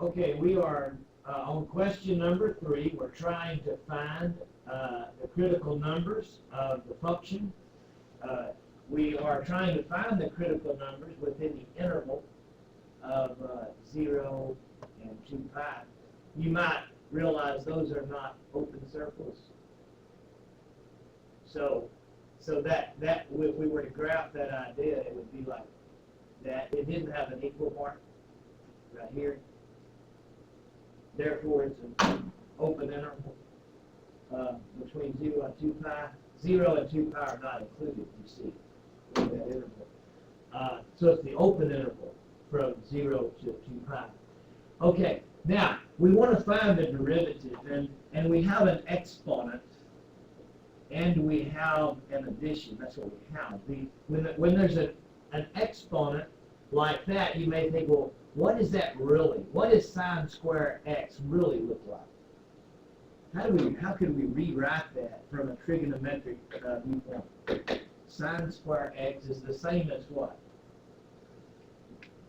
Okay, we are on question number 3. We're trying to find the critical numbers of the function. We are trying to find the critical numbers within the interval of 0 and 2 pi. You might realize those are not open circles. So that if we were to graph that idea, it would be like that. It didn't have an equal mark right here. Therefore, it's an open interval between 0 and 2 pi. 0 and 2 pi are not included, you see, in that interval. So it's the open interval from 0 to 2 pi. Okay, now, we want to find the derivative, and we have an exponent, and we have an addition. That's what we have. When there's an exponent like that, you may think, well, what is that really? What does sine square x really look like? How could we rewrite that from a trigonometric viewpoint? Sine square x is the same as what?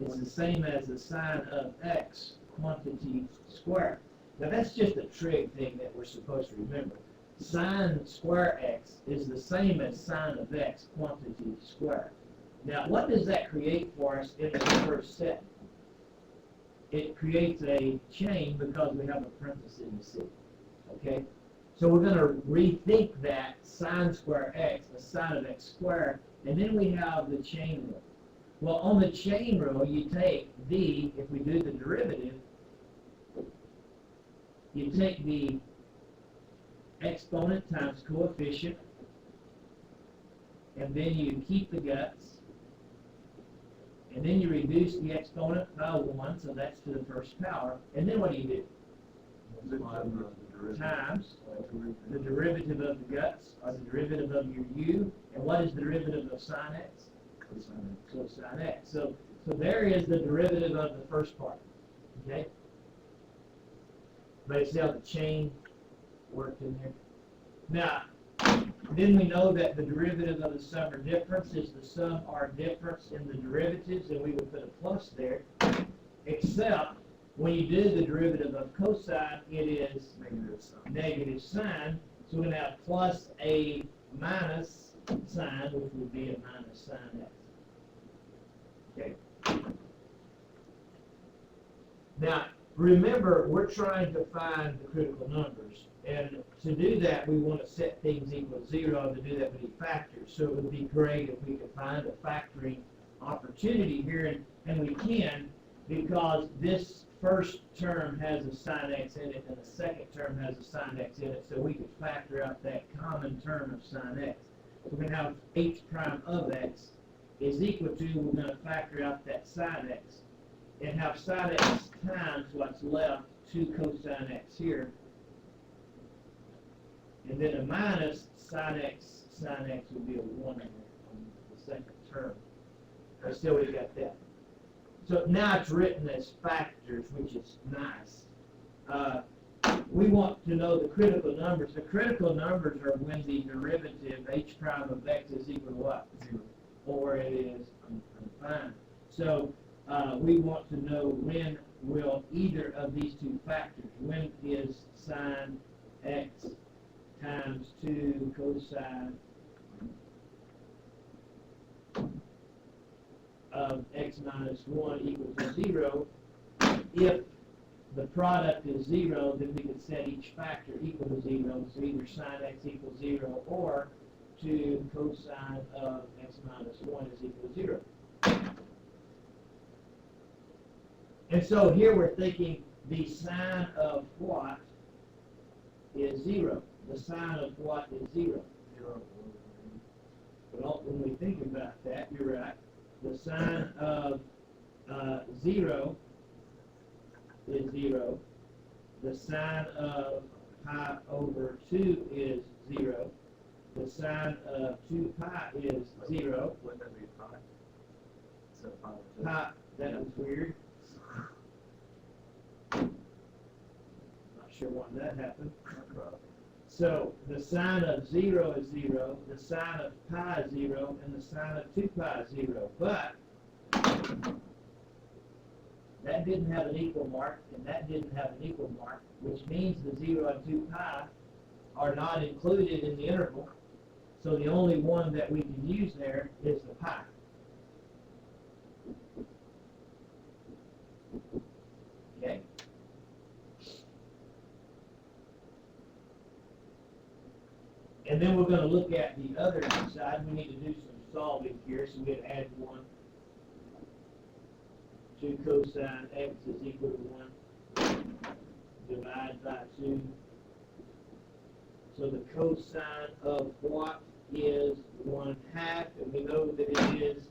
It's the same as the sine of x quantity squared. Now that's just a trig thing that we're supposed to remember. Sine square x is the same as sine of x quantity squared. Now what does that create for us in the first step? It creates a chain because we have a parenthesis in the C. Okay? So we're going to rethink that sine square x, the sine of x squared, and then we have the chain rule. Well, on the chain rule, you take the, if we do the derivative, you take the exponent times coefficient, and then you keep the guts, and then you reduce the exponent by 1, so that's to the first power, and then what do? Times the derivative of the guts, or the derivative of your u, and what is the derivative of sine x? Cosine x. So there is the derivative of the first part. Okay? But see how the chain worked in there? Now, then we know that the derivative of the sum or difference is the sum or difference in the derivatives, and we would put a plus there, except when you do the derivative of cosine, it is negative sign. So we're going to have plus a minus sign, which would be a minus sine x. Okay. Now, remember, we're trying to find the critical numbers. And to do that, we want to set things equal to 0. To do that, we need factors. So it would be great if we could find a factoring opportunity here, and we can, because this first term has a sine x in it, and the second term has a sine x in it, so we could factor out that common term of sine x. So we're going to have h prime of x is equal to, we're going to factor out that sine x, and have sine x times what's left, 2 cosine x here, and then a minus sine x would be a 1 on the second term. But still we got that. So now it's written as factors, which is nice. We want to know the critical numbers. The critical numbers are when the derivative h prime of x is equal to what? 0. Or it is undefined. So we want to know when will either of these two factors, when is sine x times 2 cosine of x minus 1 equal to 0. If the product is 0, then we can set each factor equal to 0. So either sine x equals 0 or 2 cosine of x minus 1 is equal to 0. And so here we're thinking the sine of what is 0. The sine of what is 0. Well, when we think about that, you're right. The sine of 0 is 0. The sine of pi over 2 is 0. The sine of 2 pi is 0. Wouldn't that be pi? So Pi, that was weird. Not sure why that happened. So the sine of 0 is 0, the sine of pi is 0, and the sine of 2 pi is 0. But that didn't have an equal mark, and that didn't have an equal mark, which means the 0 and 2 pi are not included in the interval. So the only one that we can use there is the pi. Okay. And then we're going to look at the other side. We need to do some solving here, so we'll add 1. 2 cosine x is equal to 1. Divide by 2. So the cosine of what is 1/2, and we know that it is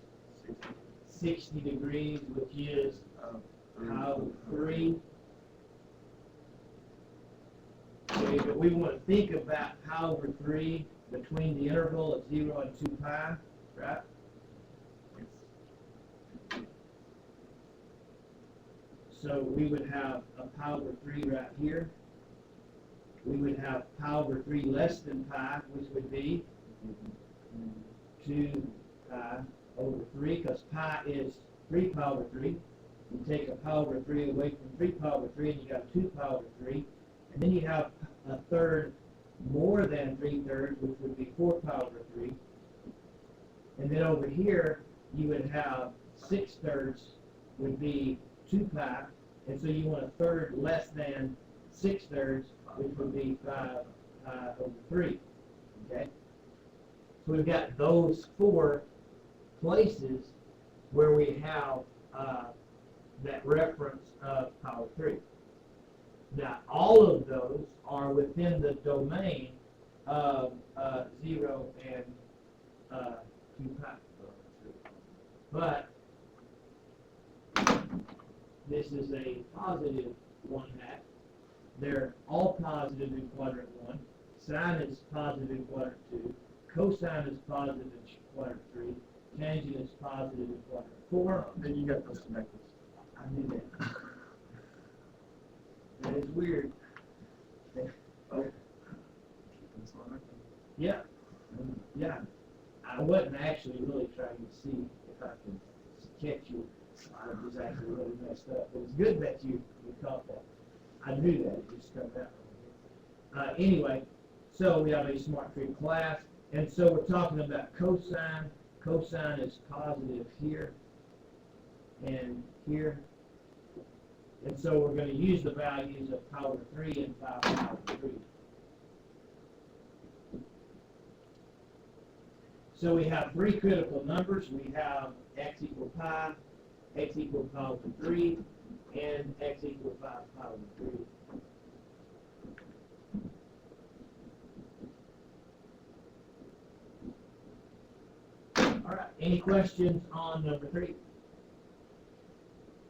60 degrees, which is pi over 3. Okay, but we want to think about pi over 3 between the interval of 0 and 2 pi, right? So we would have a pi over 3 right here. We would have pi over 3 less than pi, which would be 2 pi over 3, because pi is 3 pi over 3. You take a pi over 3 away from 3 pi over 3, and you got 2 pi over 3. And then you have a third more than 3/3, which would be 4 pi over 3. And then over here, you would have 6/3 would be 2 pi. And so you want a third less than 6/3, which would be 5 pi over 3. Okay? So we've got those 4 places where we have that reference of pi over 3. Now, all of those are within the domain of 0 and 2 pi. But this is a positive 1/2. They're all positive in quadrant 1. Sine is positive in quadrant 2. Cosine is positive in quadrant 3. Tangent is positive in quadrant 4. Then you got those connectors. I knew that. That is weird. Oh. Yeah. Yeah. I wasn't actually really trying to see if I could catch you. I was actually really messed up. But it's good that you caught that. I knew that. It just come out. Anyway, so we have a smart trig class. And so we're talking about cosine. Cosine is positive here and here. And so we're going to use the values of pi over 3 and 5 pi over 3. So we have 3 critical numbers. We have x equal pi, x equal pi over 3, and x equal 5 pi over 3. All right, any questions on number 3?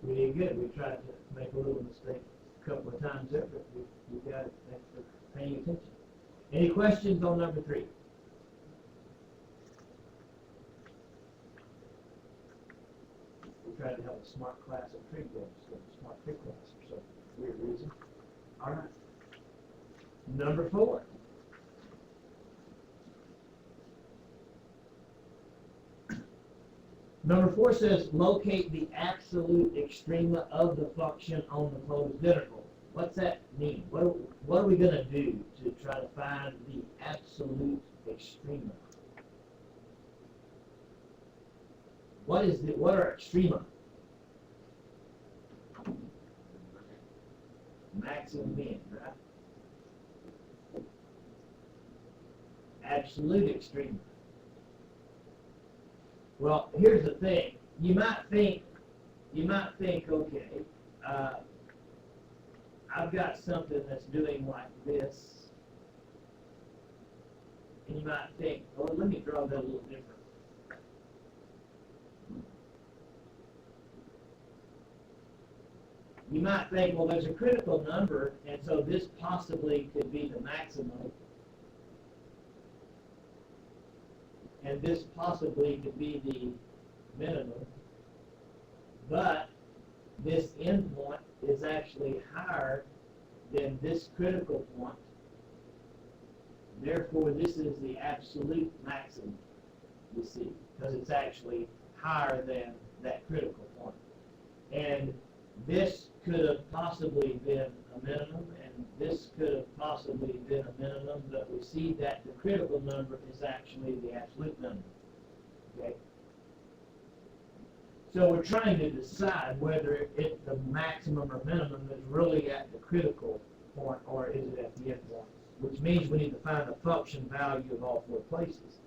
We did good. We tried to make a little mistake a couple of times there, but we got it. Thanks for paying attention. Any questions on number 3? We tried to have a smart class of trig games, so smart trig class for some weird reason. All right. Number 4. Number 4 says, locate the absolute extrema of the function on the closed interval. What's that mean? What are we going to do to try to find the absolute extrema? What are extrema? Max and min, right? Absolute extrema. Well, here's the thing. You might think, okay, I've got something that's doing like this, and you might think, well, let me draw that a little different. You might think, well, there's a critical number, and so this possibly could be the maximum. And this possibly could be the minimum, but this endpoint is actually higher than this critical point. Therefore, this is the absolute maximum, you see, because it's actually higher than that critical point. And this could have possibly been a minimum, and this could have possibly been a minimum, but we see that the critical number is actually the absolute number. Okay? So we're trying to decide whether the maximum or minimum is really at the critical point or is it at the endpoint, which means we need to find the function value of all four places.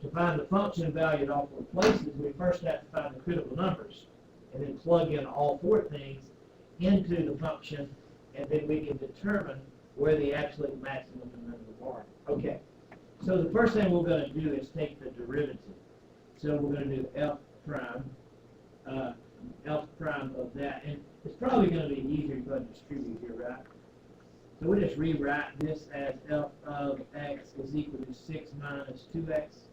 To find the function value at all four places, we first have to find the critical numbers and then plug in all four things into the function, and then we can determine where the absolute maximum and minimum are. Okay, so the first thing we're going to do is take the derivative. So we're going to do f prime of that, and it's probably going to be easier to go ahead and distribute here, right? So we just rewrite this as f of x is equal to 6 minus 2x.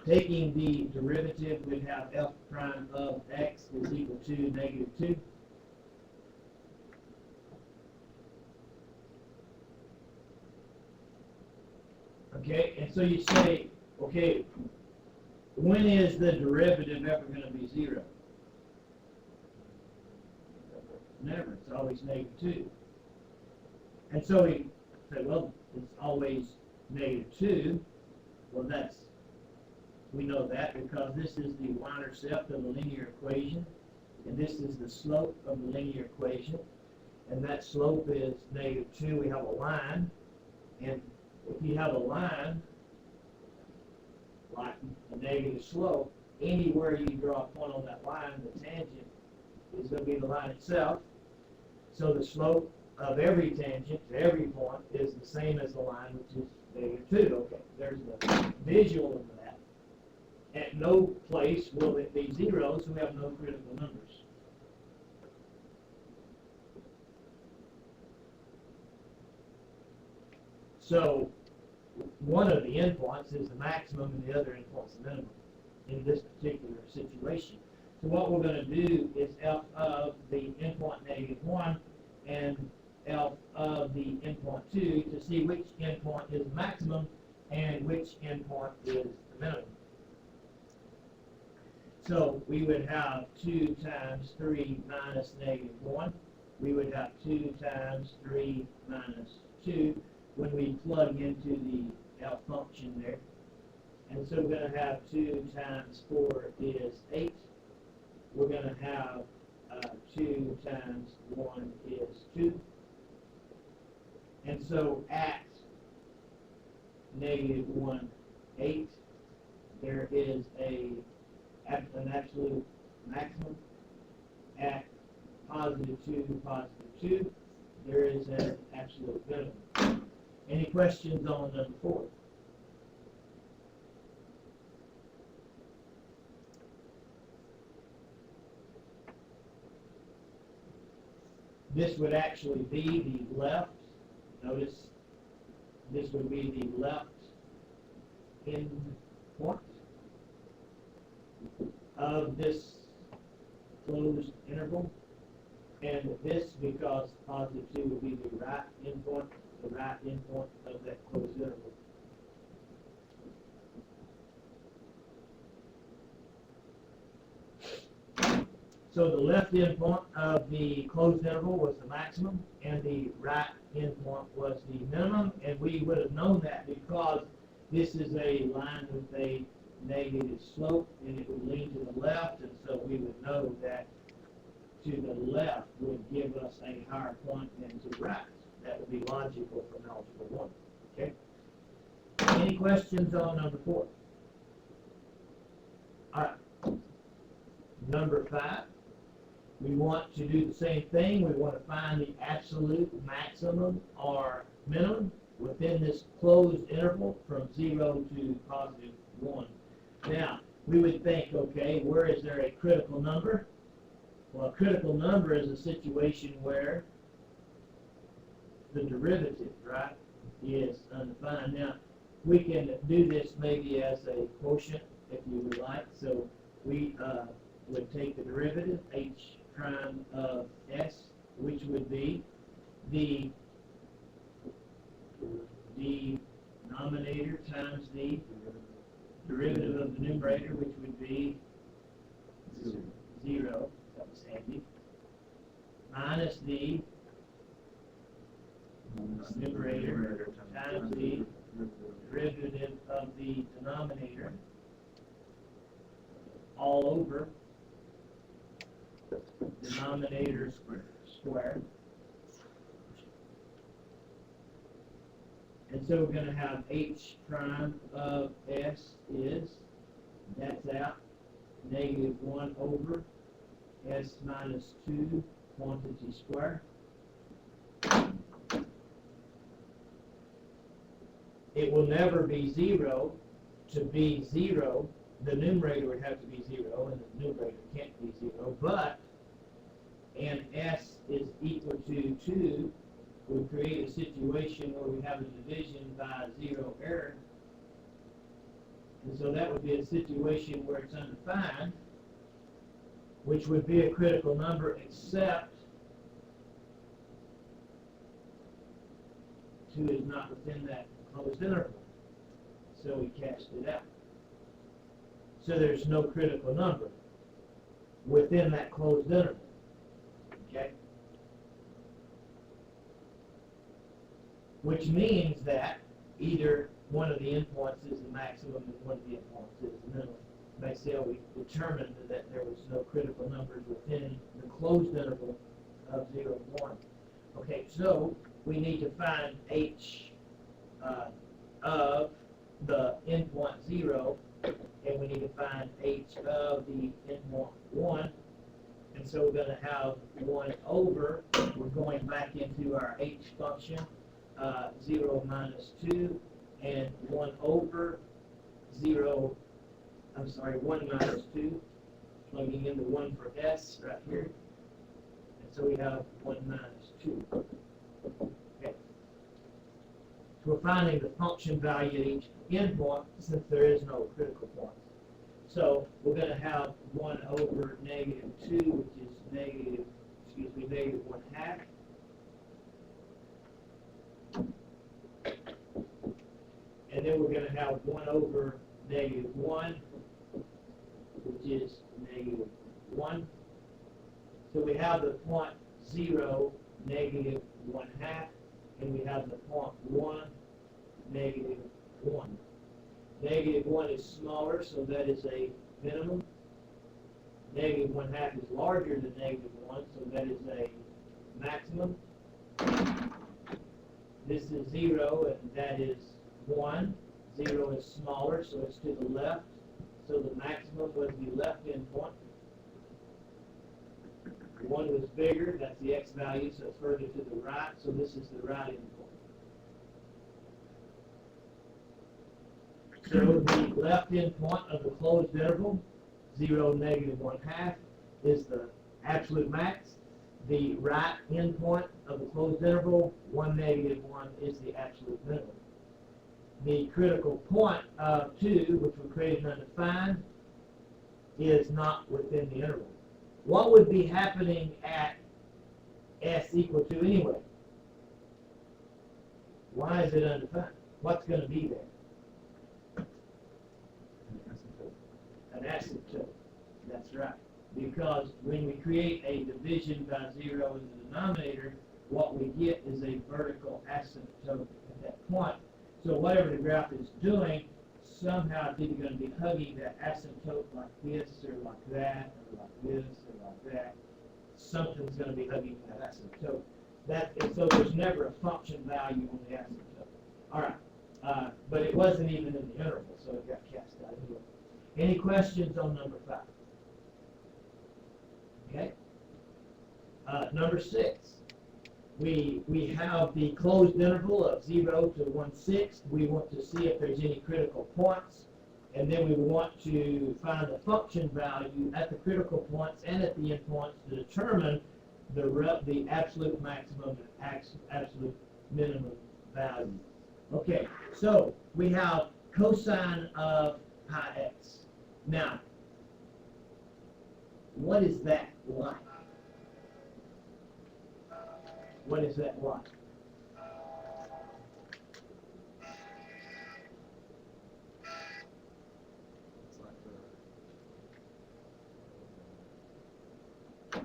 Taking the derivative, we'd have f prime of x is equal to negative 2. Okay, and so you say, okay, when is the derivative ever going to be 0? Never. It's always negative 2. And so we say, well, it's always negative 2. Well, we know that because this is the y-intercept of the linear equation, and this is the slope of the linear equation, and that slope is negative 2. We have a line, and if you have a line, like a negative slope, anywhere you draw a point on that line, the tangent is going to be the line itself. So the slope of every tangent to every point is the same as the line, which is negative 2. Okay, there's the visual of that. At no place will it be 0, so we have no critical numbers. So one of the endpoints is the maximum and the other endpoint's the minimum in this particular situation. So what we're going to do is f of the endpoint negative 1 and f of the endpoint 2 to see which endpoint is the maximum and which endpoint is the minimum. So we would have 2 times 3 minus negative 1. We would have 2 times 3 minus 2 when we plug into the L function there. And so we're going to have 2 times 4 is 8. We're going to have 2 times 1 is 2. And so at negative 1, 8, there is an absolute maximum. At positive 2, positive 2, there is an absolute minimum. Any questions on number 4? This would actually be the left. Notice this would be the left endpoint of this closed interval. And this, because positive 2 would be the right endpoint of that closed interval. So the left endpoint of the closed interval was the maximum, and the right endpoint was the minimum, and we would have known that because this is a line with a negative slope, and it would lean to the left, and so we would know that to the left would give us a higher point than to the right. That would be logical from algebra 1. Okay? Any questions on number 4? All right. Number 5. We want to do the same thing. We want to find the absolute maximum or minimum within this closed interval from 0 to positive 1. Now, we would think, okay, where is there a critical number? Well, a critical number is a situation where the derivative, right, is undefined. Now, we can do this maybe as a quotient if you would like. So we would take the derivative, h prime of s, which would be the denominator times the derivative of the numerator, which would be 0. comes handy, minus the numerator times the derivative of the denominator all over denominator squared. And so we're going to have h prime of s is, that's out, negative 1 over s minus 2 quantity squared. It will never be 0. To be 0, the numerator would have to be 0, and the numerator can't be 0, but, and s is equal to 2, would create a situation where we have a division by 0 error. And so that would be a situation where it's undefined, which would be a critical number, except 2 is not within that closed interval. So we cast it out. So there's no critical number within that closed interval. Okay? Which means that either one of the endpoints is the maximum and one of the endpoints is the minimum. They say we determined that there was no critical numbers within the closed interval of 0 and 1. Okay, so we need to find h of the endpoint 0, and we need to find h of the endpoint 1. And so we're going to have 1 over, we're going back into our h function, 0 minus 2, and 1 over 0, 1 minus 2, plugging in the 1 for s right here. And so we have 1 minus 2. Okay. So we're finding the function value at each endpoint since there is no critical point. So we're going to have 1 over negative 2, which is negative 1 half. And then we're going to have 1 over negative 1, which is negative 1. So we have the point 0, negative 1 half, and we have the point 1, negative 1. Negative 1 is smaller, so that is a minimum. Negative 1 half is larger than negative 1, so that is a maximum. This is 0, and that is 1. 0 is smaller, so it's to the left. So the maximum was the left endpoint. 1 was bigger, that's the x value, so it's further to the right, so this is the right endpoint. So the left endpoint of the closed interval, 0, negative 1 half, is the absolute max. The right endpoint of the closed interval, 1, negative 1, is the absolute minimum. The critical point of 2, which we created undefined, is not within the interval. What would be happening at s equal to anyway? Why is it undefined? What's going to be there? An asymptote. That's right. Because when we create a division by 0 in the denominator, what we get is a vertical asymptote at that point. So whatever the graph is doing, somehow it's either going to be hugging that asymptote like this, or like that, or like this, or like that. Something's going to be hugging that asymptote. So there's never a function value on the asymptote. All right. But it wasn't even in the interval, so it got cast out anyway. Any questions on number 5? Okay. Number 6. We have the closed interval of 0 to 1/6. We want to see if there's any critical points, and then we want to find the function value at the critical points and at the endpoints to determine the absolute maximum and absolute minimum value. Okay, so we have cosine of pi x. Now, what is that like? What is that like? It's like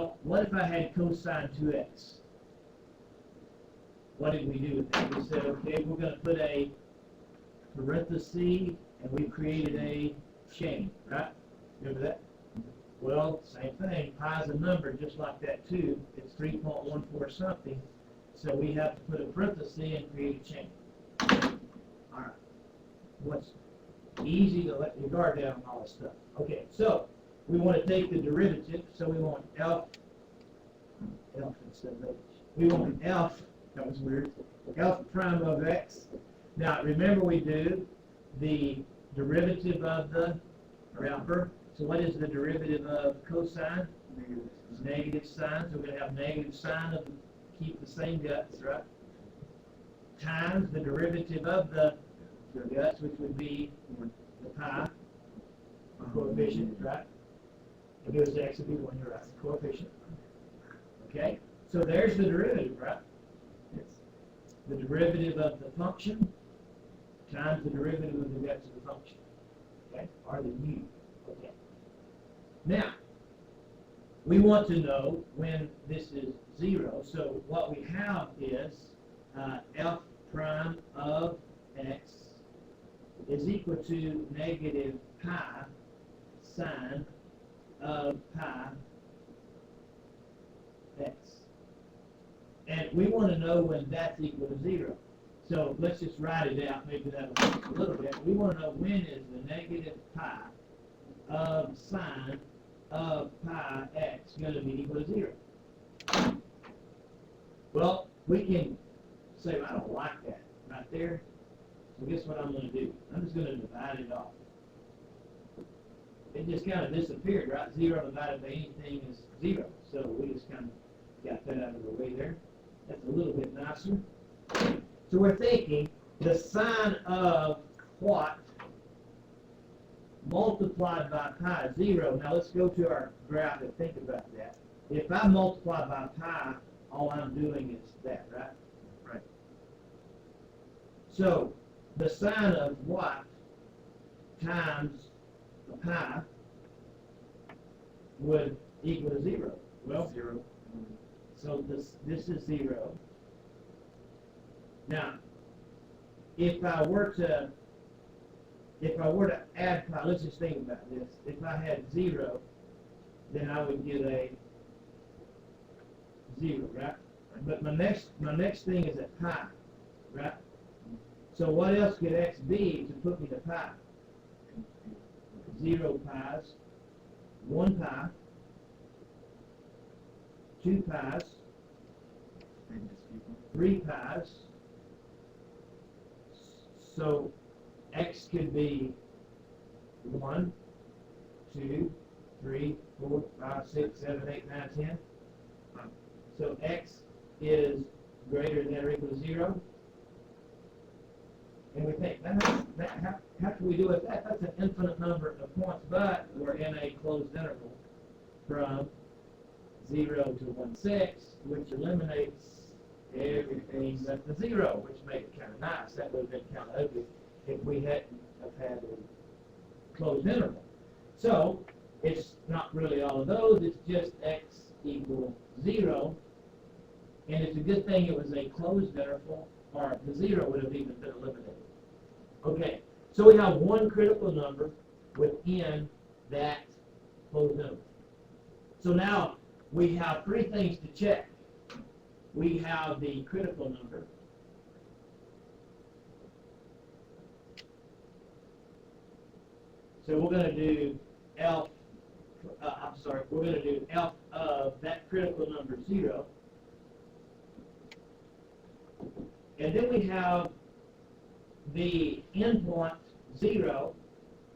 Well, what if I had cosine 2x? What did we do with that? We said, okay, we're going to put a parenthesis, and we created a chain, right? Remember that? Well, same thing. Pi is a number just like that too. It's 3.14 something. So we have to put a parenthesis and create a chain. All right. What's easy to let your guard down on all this stuff. Okay, so we want to take the derivative. So we want f instead of h. We want f, that was weird, f prime of x. Now remember we do the derivative of the upper. So what is the derivative of cosine? Negative sine. So we're going to have negative sine of, keep the same guts, right? Times the derivative of the guts, which would be the pi coefficient, right? If it was x, it would be 1, you're right, the coefficient. Okay? So there's the derivative, right? It's the derivative of the function times the derivative of the guts of the function. Okay? Or the u. Okay. Now, we want to know when this is 0. So what we have is f prime of x is equal to negative pi sine of pi x. And we want to know when that's equal to 0. So let's just write it out. Maybe that'll help us a little bit. We want to know when is the negative pi of sine of pi x going to be equal to 0. Well, we can say, I don't like that right there. So guess what I'm going to do? I'm just going to divide it off. It just kind of disappeared, right? 0 divided by anything is 0. So we just kind of got that out of the way there. That's a little bit nicer. So we're thinking the sine of what multiplied by pi is 0. Now let's go to our graph and think about that. If I multiply by pi, all I'm doing is that, right? Right. So the sine of what times the pi would equal to 0. Well, 0. so this is 0. Now, if I were to add pi, let's just think about this. If I had 0, then I would get a 0, right? But my next thing is at pi, right? So what else could x be to put me to pi? 0 pi's, 1 pi, 2 pi's, 3 pi's. So x could be 1, 2, 3, 4, 5, 6, 7, 8, 9, 10. So x is greater than or equal to 0. And we think, how can we do it? That's an infinite number of points, but we're in a closed interval from 0 to 1/6, which eliminates everything but the 0, which made it kind of nice. That would have been kind of ugly if we hadn't have had a closed interval. So it's not really all of those. It's just x equals 0. And it's a good thing it was a closed interval, or the 0 would have even been eliminated. Okay, so we have one critical number within that closed interval. So now we have 3 things to check. We have the critical number. So we're going to do we're going to do f of that critical number 0. And then we have the endpoint 0.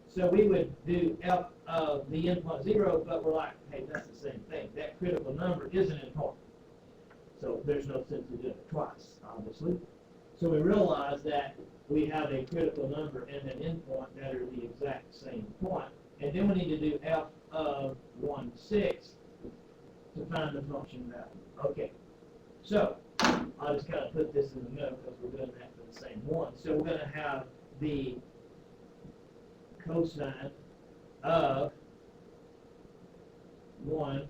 So we would do f of the endpoint 0, but we're like, hey, that's the same thing. That critical number isn't important. So there's no sense in doing it twice, obviously. So we realize that we have a critical number and an endpoint that are the exact same point. And then we need to do f of 1/6 to find the function value. Okay. So I'll just kind of put this in the middle because we're doing that for the same one. So we're going to have the cosine of 1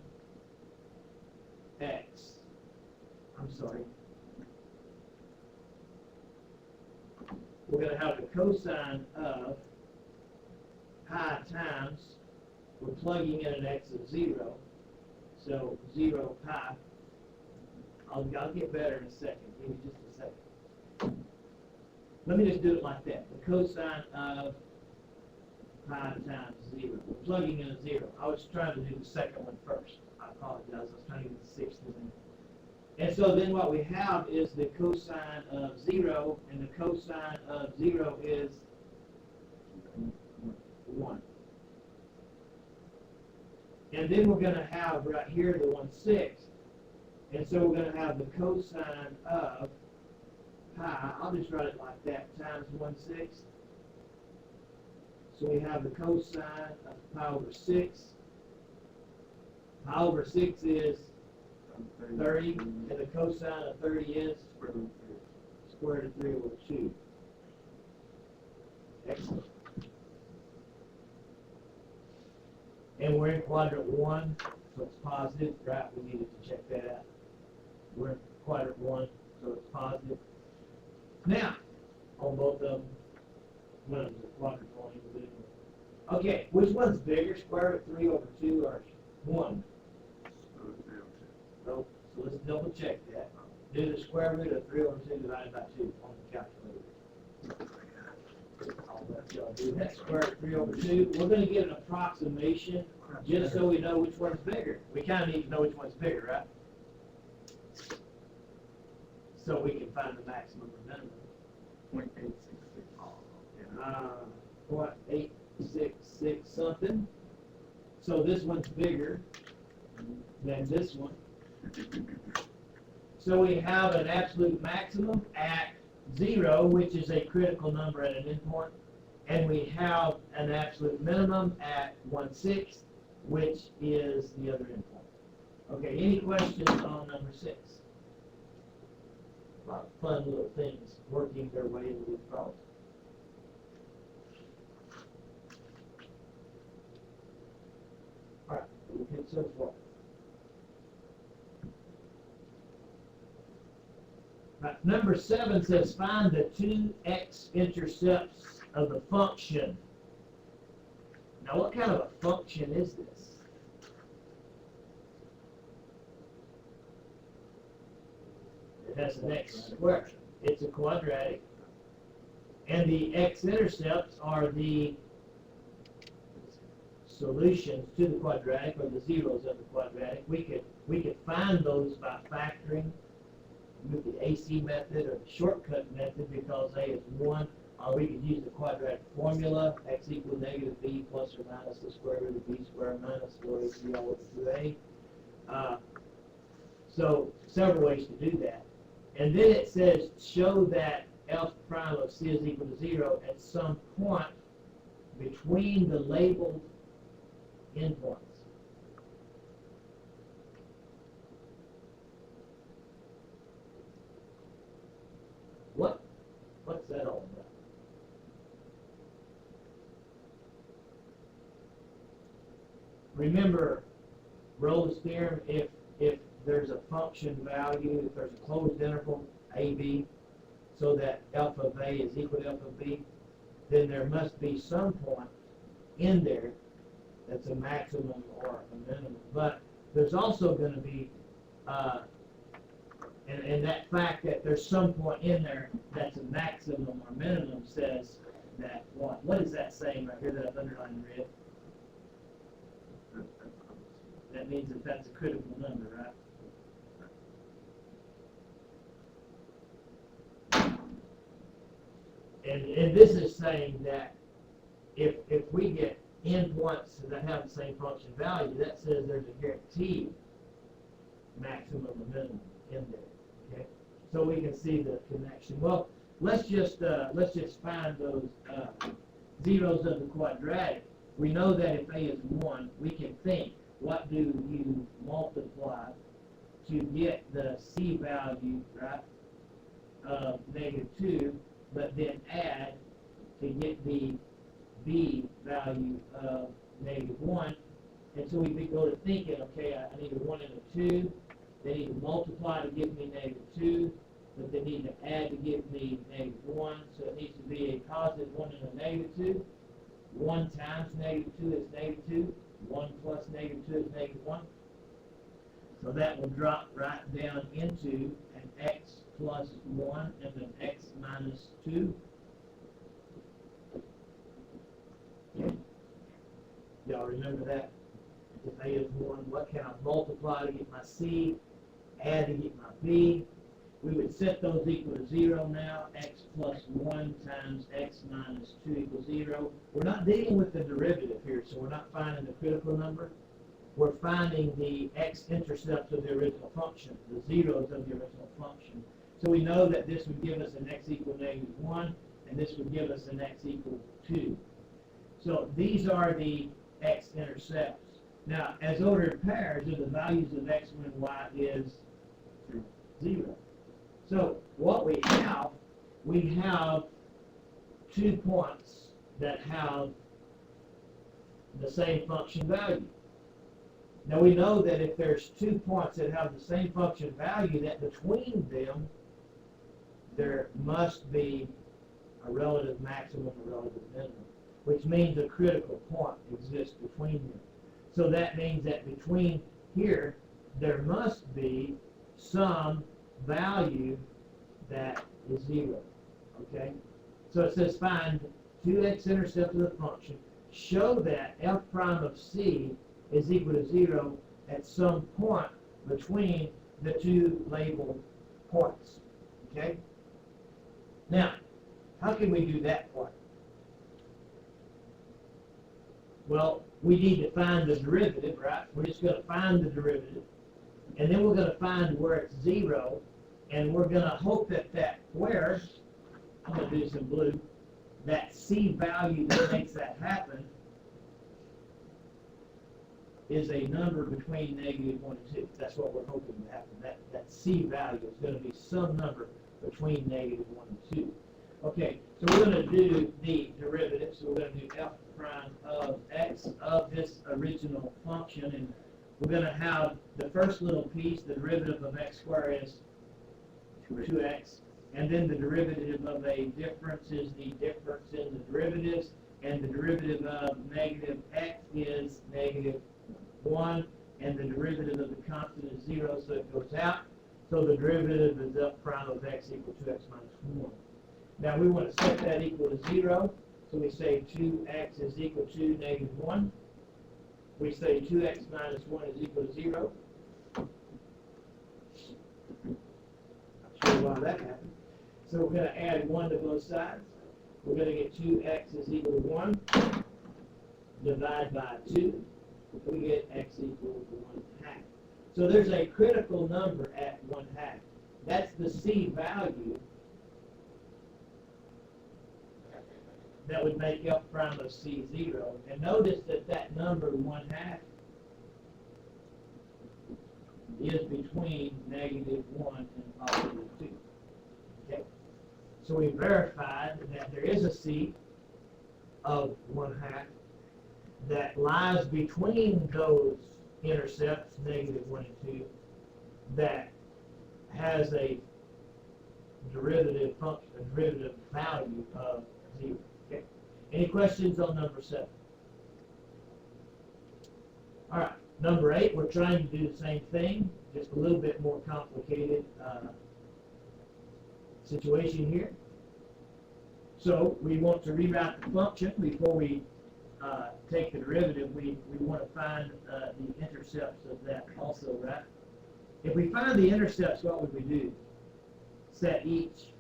I'm sorry. We're going to have the cosine of pi times, we're plugging in an x of 0, so 0 pi. I'll get better in a second. Give me just a second. Let me just do it like that. The cosine of pi times 0. We're plugging in a 0. I was trying to do the second one first. I apologize. I was trying to get the sixth in. And so then what we have is the cosine of 0, and the cosine of 0 is 1. And then we're going to have right here the 1/6. And so we're going to have the cosine of pi, I'll just write it like that, times 1/6. So we have the cosine of pi over 6. Pi over 6 is 30, and the cosine of 30 is square root of 3 over 2. Excellent. And we're in quadrant 1, so it's positive, right? We needed to check that out. We're in quadrant 1, so it's positive. Now, on both of them, one of them is quadrant 1 individual. Okay, which one's bigger, square root of 3 over 2 or 1? So let's double check that. Do the square root of 3 over 2 divided by 2 on the calculator. I'll let y'all do that. Square root of 3 over 2. We're going to get an approximation just so we know which one's bigger. We kind of need to know which one's bigger, right? So we can find the maximum or minimum. 0.866 something. So this one's bigger than this one. So we have an absolute maximum at 0, which is a critical number at an endpoint, and we have an absolute minimum at 1/6, which is the other endpoint. Okay, any questions on number 6? A lot of fun little things working their way into these problems. All right, okay, so far. Right, number 7 says find the 2x intercepts of the function. Now, what kind of a function is this? It has an x squared. It's a quadratic. And the x-intercepts are the solutions to the quadratic, or the zeros of the quadratic. We could find those by factoring with the AC method or the shortcut method, because A is 1, or we could use the quadratic formula, x equals negative b plus or minus the square root of b squared minus 4ac all over 2a. So several ways to do that. And then it says show that f prime of c is equal to 0 at some point between the labeled endpoints. What's that all about? Remember Rolle's theorem, if there's a function value, if there's a closed interval, a, b, so that f of a is equal to f of b, then there must be some point in there that's a maximum or a minimum. But there's also going to be, and that fact that there's some point in there that's a maximum or minimum says that what? What is that saying right here that I've underlined in red? That means that that's a critical number, right? And this is saying that if we get endpoints that have the same function value, that says there's a guaranteed maximum or minimum in there. Okay, so we can see the connection. Well, let's just find those zeros of the quadratic. We know that if a is 1, we can think, what do you multiply to get the c value, right, of -2, but then add to get the b value of -1. And so we go to thinking, okay, I need a 1 and a 2, They need to multiply to give me -2, but they need to add to give me -1. So it needs to be a positive 1 and a -2. 1 times -2 is -2. 1 plus -2 is -1. So that will drop right down into an x plus 1 and an x minus 2. Okay. Y'all remember that? If A is 1, what can I multiply to get my C, add to get my B? We would set those equal to 0 now. X plus 1 times x minus 2 equals 0. We're not dealing with the derivative here, so we're not finding the critical number. We're finding the x-intercepts of the original function, the zeros of the original function. So we know that this would give us an x equal -1, and this would give us an x equal 2. So these are the x-intercepts. Now, as ordered pairs, if the values of x when y is 0. So what we have 2 points that have the same function value. Now we know that if there's 2 points that have the same function value, that between them there must be a relative maximum and a relative minimum, which means a critical point exists between them. So that means that between here there must be some value that is 0. Okay? So it says find 2 x-intercepts of the function. Show that f prime of c is equal to 0 at some point between the 2 labeled points. Okay? Now, how can we do that part? Well, we need to find the derivative, right? We're just going to find the derivative, and then we're going to find where it's 0, and we're going to hope that where, I'm going to do some blue, that c value that makes that happen is a number between -1 and 2. That's what we're hoping to happen. That c value is going to be some number between -1 and 2. Okay, so we're going to do the derivative. So we're going to do f prime of x of this original function, and we're going to have the first little piece, the derivative of x squared is 2x, and then the derivative of a difference is the difference in the derivatives, and the derivative of -x is -1, and the derivative of the constant is 0, so it goes out. So the derivative is f prime of x equal to x minus 1. Now we want to set that equal to 0, so we say 2x is equal to -1. We say 2x minus 1 is equal to 0. Not sure why that happened. So we're going to add 1 to both sides. We're going to get 2x is equal to 1. Divide by 2. We get x equal to 1/2. So there's a critical number at 1/2. That's the c value that would make f prime of c 0. And notice that number 1/2 is between -1 and +2. Okay? So we verified that there is a c of 1/2 that lies between those intercepts, -1 and 2, that has a derivative function, a derivative value of 0. Okay. Any questions on number 7? All right, number 8, we're trying to do the same thing, just a little bit more complicated situation here. So we want to rewrite the function before we take the derivative. We want to find the intercepts of that also, right? If we find the intercepts, what would we do? Set each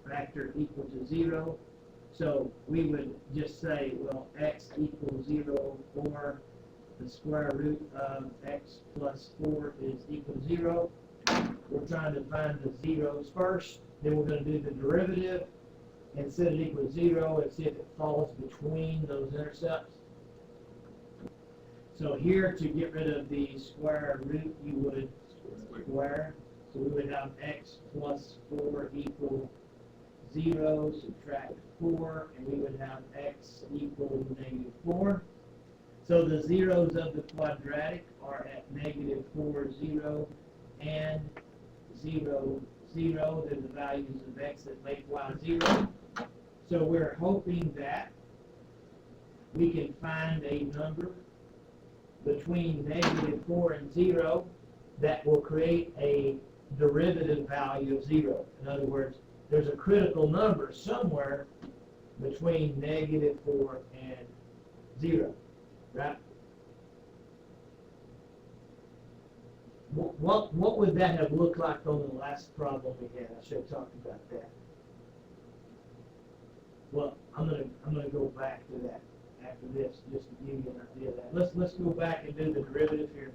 factor equal to 0. So we would just say, well, x equals 0 or the square root of x plus 4 is equal to 0. We're trying to find the zeros first. Then we're going to do the derivative and set it equal to 0 and see if it falls between those intercepts. So here, to get rid of the square root, you would square. So we would have x plus 4 equal 0, subtract 4, and we would have x equal -4. So the zeros of the quadratic are at negative 4, 0, and 0, 0. They're the values of x that make y 0. So we're hoping that we can find a number between negative 4 and 0 that will create a derivative value of 0. In other words, there's a critical number somewhere between negative 4 and 0, right? What would that have looked like on the last problem we had? I should have talked about that. Well, I'm gonna go back to that after this, just to give you an idea of that. Let's go back and do the derivative here.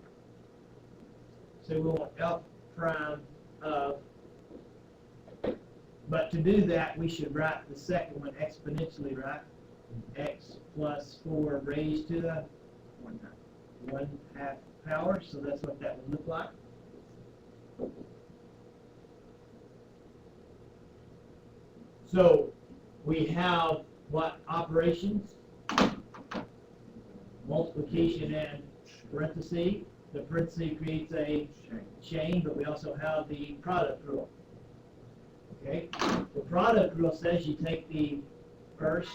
So we want f prime of, but to do that we should write the second one exponentially, right? X plus 4 raised to the 1/2 power, so that's what that would look like. So we have what operations? Multiplication and parenthesis. The parenthesis creates a chain, but we also have the product rule. Okay? The product rule says you take the first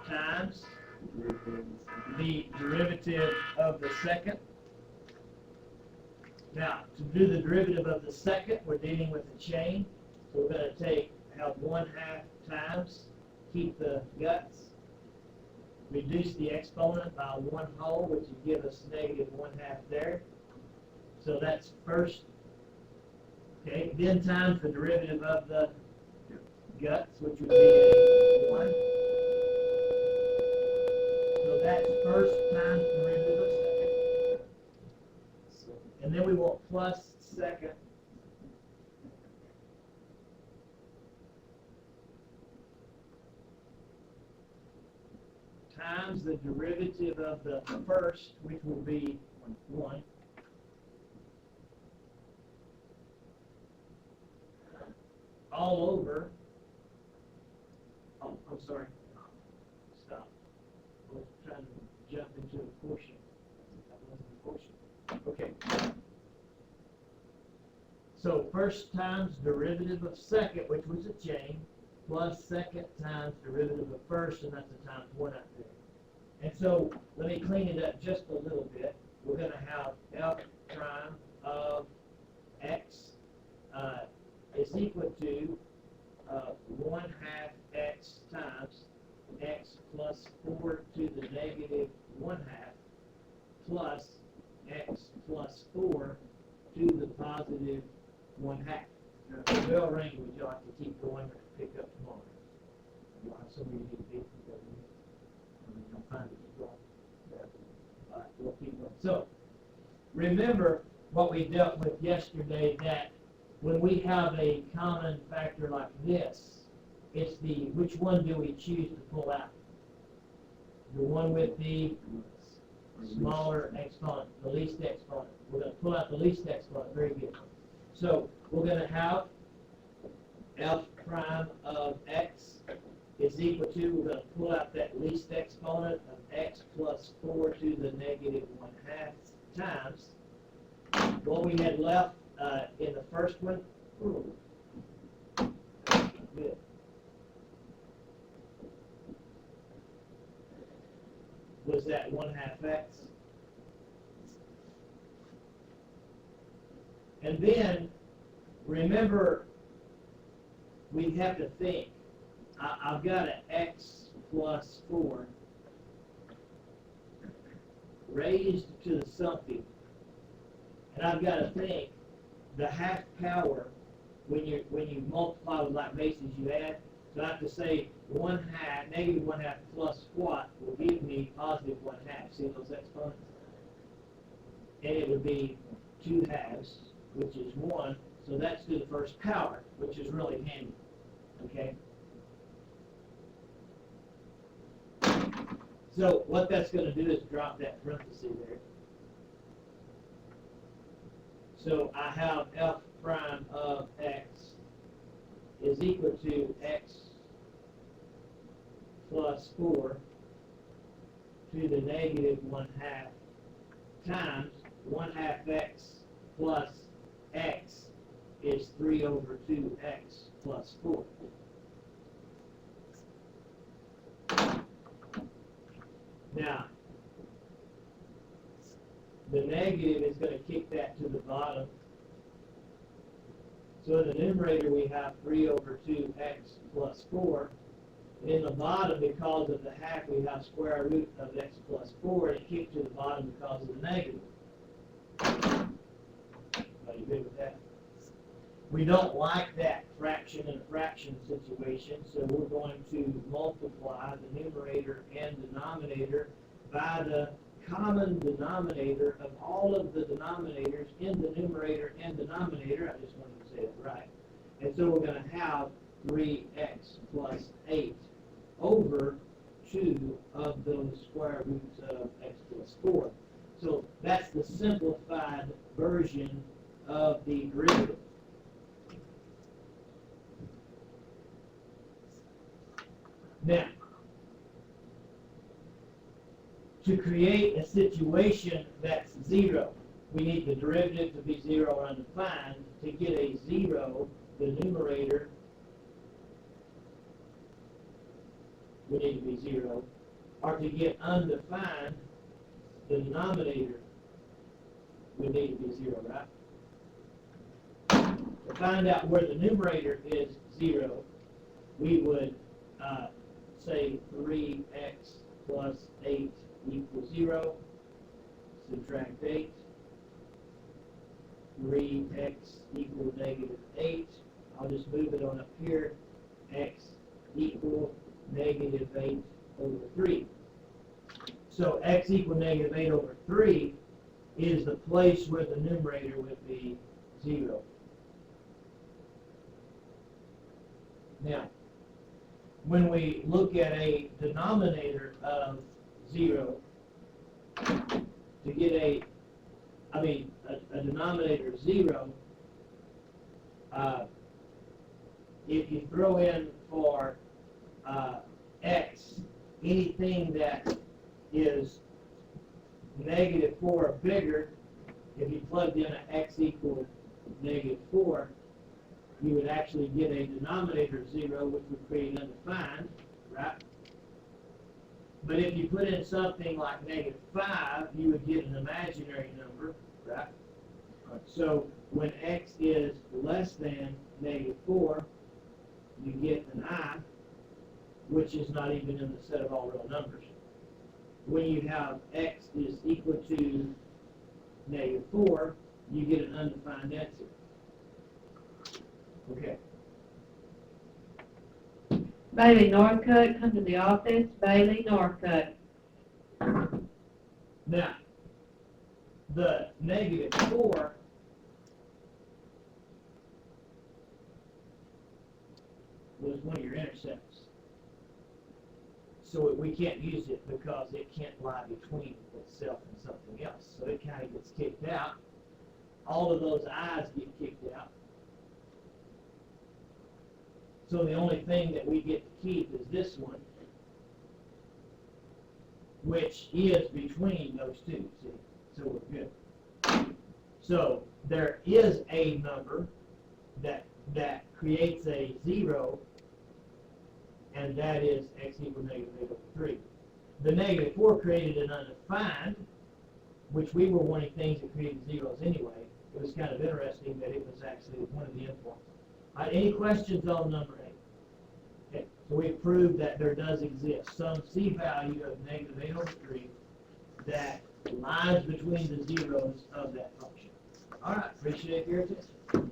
times the derivative of the second. Now, to do the derivative of the second, we're dealing with a chain. So we're going to have 1/2 times, keep the guts, reduce the exponent by 1 whole, which would give us negative 1/2 there. So that's first. Okay, then times the derivative of the guts, which would be a 1. So that's first times derivative of second. And then we want plus second times the derivative of the first, which will be 1. All over. Oh, I'm sorry. Stop. I was trying to jump into a quotient. That wasn't a quotient. Okay. So first times derivative of second, which was a chain, plus second times derivative of first, and that's a times 1 up there. And so let me clean it up just a little bit. We're going to have f prime of x is equal to 1/2 x times x plus 4 to the negative 1/2 plus x plus 4 to the positive 1/2. Now, bell ring, would you like to keep going or pick up tomorrow? So we need to be I'm fine to keep going. All right, we'll keep going. So remember what we dealt with yesterday, that when we have a common factor like this, it's the which one do we choose to pull out? The one with the smaller exponent, the least exponent. We're going to pull out the least exponent. Very good. So we're going to have f prime of x is equal to, we're going to pull out that least exponent of x plus 4 to the negative 1/2 times what we had left in the first one. Good. Was that 1/2 x? And then remember, we have to think. I've got an x plus 4 raised to the something, and I've got to think the 1/2 power when you multiply with like bases you add. So I have to say 1/2 negative 1/2 plus what will give me positive 1/2. See those exponents? And it would be 2/2, which is 1. So that's to the first power, which is really handy. Okay. So what that's going to do is drop that parenthesis there. So I have f prime of x is equal to x plus 4 to the negative 1/2 times 1/2 x plus x is 3/2x plus 4. Now, the negative is going to kick that to the bottom. So in the numerator we have 3/2x plus 4. And in the bottom, because of the half, we have square root of x plus 4, and it kicked to the bottom because of the negative. Everybody good with that? We don't like that fraction in a fraction situation, so we're going to multiply the numerator and denominator by the common denominator of all of the denominators in the numerator and denominator. I just wanted to say it right. And so we're going to have 3x plus 8 over 2 of those square roots of x plus 4. So that's the simplified version of the derivative. Now, to create a situation that's 0, we need the derivative to be 0 or undefined. To get a 0, the numerator would need to be 0. Or to get undefined, the denominator would need to be 0, right? To find out where the numerator is 0, we would say 3x plus 8 equals 0. Subtract 8. 3x equals negative 8. I'll just move it on up here. X equals negative 8 over 3. So x equals negative 8 over 3 is the place where the numerator would be 0. Now, when we look at a denominator of 0, to get a denominator of 0, if you throw in for x anything that is negative 4 or bigger, if you plugged in an x equals negative 4, you would actually get a denominator of 0, which would create undefined, right? But if you put in something like negative 5, you would get an imaginary number, right? So when x is less than negative 4, you get an I, which is not even in the set of all real numbers. When you have x is equal to negative 4, you get an undefined answer. Okay. Bailey Northcutt, come to the office. Bailey Northcutt. Now, the negative 4 was one of your intercepts. So we can't use it because it can't lie between itself and something else. So it kind of gets kicked out. All of those i's get kicked out. So the only thing that we get to keep is this one, which is between those two, see? So we're good. So there is a number that creates a 0, and that is x equals negative 8 over 3. The negative 4 created an undefined, which we were wanting things that created zeros anyway. It was kind of interesting that it was actually one of the endpoints. Any questions on number 8? Okay, so we've proved that there does exist some c-value of negative 8 over 3 that lies between the zeros of that function. All right, appreciate your attention.